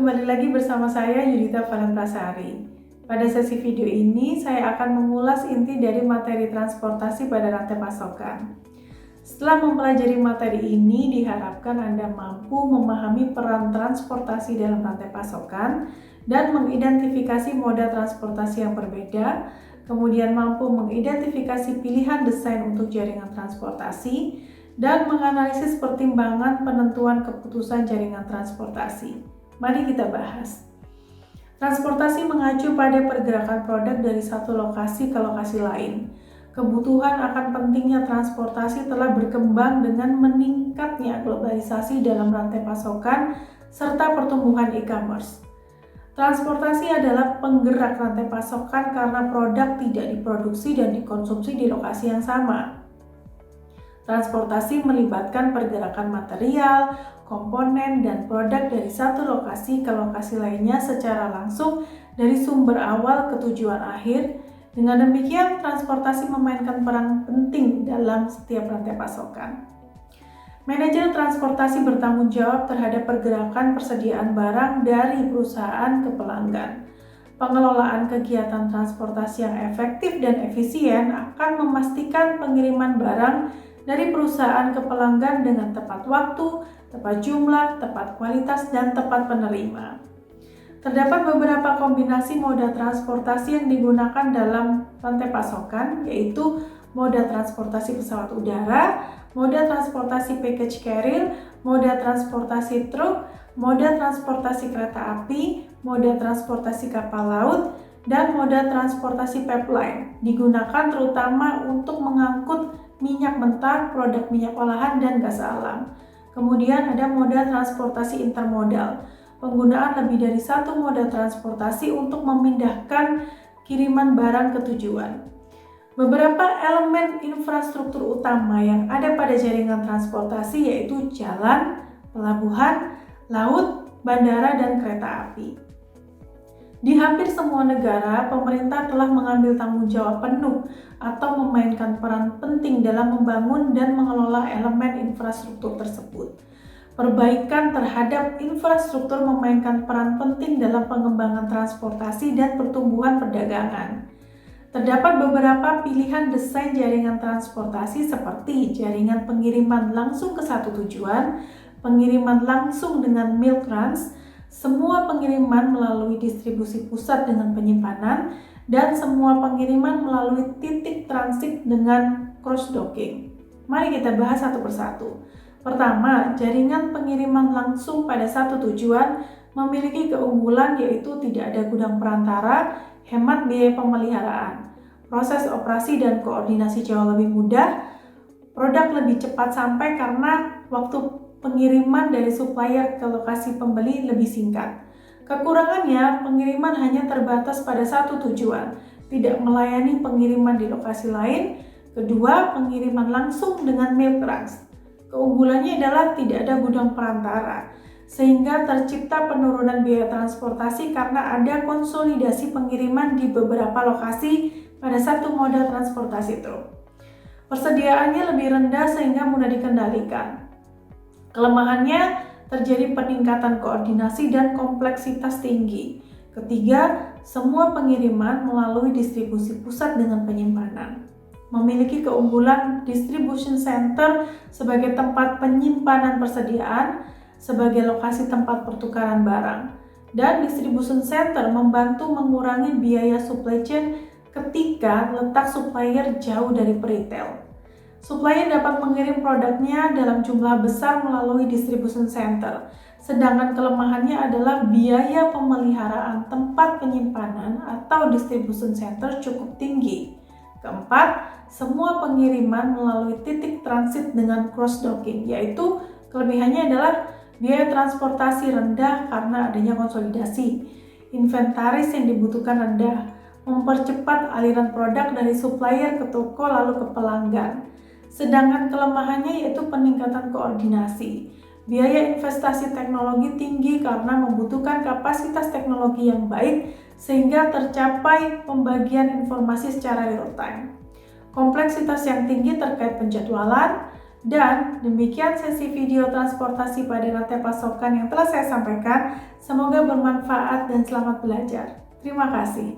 kembali lagi bersama saya Yudita Valenprasari. Pada sesi video ini, saya akan mengulas inti dari materi transportasi pada rantai pasokan. Setelah mempelajari materi ini, diharapkan Anda mampu memahami peran transportasi dalam rantai pasokan dan mengidentifikasi moda transportasi yang berbeda, kemudian mampu mengidentifikasi pilihan desain untuk jaringan transportasi, dan menganalisis pertimbangan penentuan keputusan jaringan transportasi. Mari kita bahas. Transportasi mengacu pada pergerakan produk dari satu lokasi ke lokasi lain. Kebutuhan akan pentingnya transportasi telah berkembang dengan meningkatnya globalisasi dalam rantai pasokan serta pertumbuhan e-commerce. Transportasi adalah penggerak rantai pasokan karena produk tidak diproduksi dan dikonsumsi di lokasi yang sama. Transportasi melibatkan pergerakan material, komponen, dan produk dari satu lokasi ke lokasi lainnya secara langsung dari sumber awal ke tujuan akhir. Dengan demikian, transportasi memainkan peran penting dalam setiap rantai pasokan. Manajer transportasi bertanggung jawab terhadap pergerakan persediaan barang dari perusahaan ke pelanggan. Pengelolaan kegiatan transportasi yang efektif dan efisien akan memastikan pengiriman barang dari perusahaan ke pelanggan dengan tepat waktu, tepat jumlah, tepat kualitas, dan tepat penerima. Terdapat beberapa kombinasi moda transportasi yang digunakan dalam rantai pasokan, yaitu moda transportasi pesawat udara, moda transportasi package carrier, moda transportasi truk, moda transportasi kereta api, moda transportasi kapal laut, dan moda transportasi pipeline. Digunakan terutama untuk mengangkut minyak mentah, produk minyak olahan, dan gas alam. Kemudian ada moda transportasi intermodal. Penggunaan lebih dari satu moda transportasi untuk memindahkan kiriman barang ke tujuan. Beberapa elemen infrastruktur utama yang ada pada jaringan transportasi yaitu jalan, pelabuhan, laut, bandara, dan kereta api. Di hampir semua negara, pemerintah telah mengambil tanggung jawab penuh atau memainkan peran penting dalam membangun dan mengelola elemen infrastruktur tersebut. Perbaikan terhadap infrastruktur memainkan peran penting dalam pengembangan transportasi dan pertumbuhan perdagangan. Terdapat beberapa pilihan desain jaringan transportasi seperti jaringan pengiriman langsung ke satu tujuan, pengiriman langsung dengan milk runs, semua pengiriman melalui distribusi pusat dengan penyimpanan, dan semua pengiriman melalui titik transit dengan cross-docking. Mari kita bahas satu persatu. Pertama, jaringan pengiriman langsung pada satu tujuan memiliki keunggulan yaitu tidak ada gudang perantara, hemat biaya pemeliharaan, proses operasi dan koordinasi jauh lebih mudah, produk lebih cepat sampai karena waktu pengiriman dari supplier ke lokasi pembeli lebih singkat. Kekurangannya, pengiriman hanya terbatas pada satu tujuan, tidak melayani pengiriman di lokasi lain. Kedua, pengiriman langsung dengan milk runs. Keunggulannya adalah tidak ada gudang perantara, sehingga tercipta penurunan biaya transportasi karena ada konsolidasi pengiriman di beberapa lokasi pada satu moda transportasi truk. Persediaannya lebih rendah sehingga mudah dikendalikan. Kelemahannya terjadi peningkatan koordinasi dan kompleksitas tinggi. Ketiga, semua pengiriman melalui distribusi pusat dengan penyimpanan. Memiliki keunggulan distribution center sebagai tempat penyimpanan persediaan, sebagai lokasi tempat pertukaran barang. Dan distribution center membantu mengurangi biaya supply chain ketika letak supplier jauh dari peritel. Supplier dapat mengirim produknya dalam jumlah besar melalui distribution center, sedangkan kelemahannya adalah biaya pemeliharaan tempat penyimpanan atau distribution center cukup tinggi. Keempat, semua pengiriman melalui titik transit dengan cross-docking, yaitu kelebihannya adalah biaya transportasi rendah karena adanya konsolidasi, inventaris yang dibutuhkan rendah, mempercepat aliran produk dari supplier ke toko lalu ke pelanggan. Sedangkan kelemahannya yaitu peningkatan koordinasi. Biaya investasi teknologi tinggi karena membutuhkan kapasitas teknologi yang baik sehingga tercapai pembagian informasi secara real time. Kompleksitas yang tinggi terkait penjadwalan, Dan demikian sesi video transportasi pada rantai pasokan yang telah saya sampaikan. Semoga bermanfaat dan selamat belajar. Terima kasih.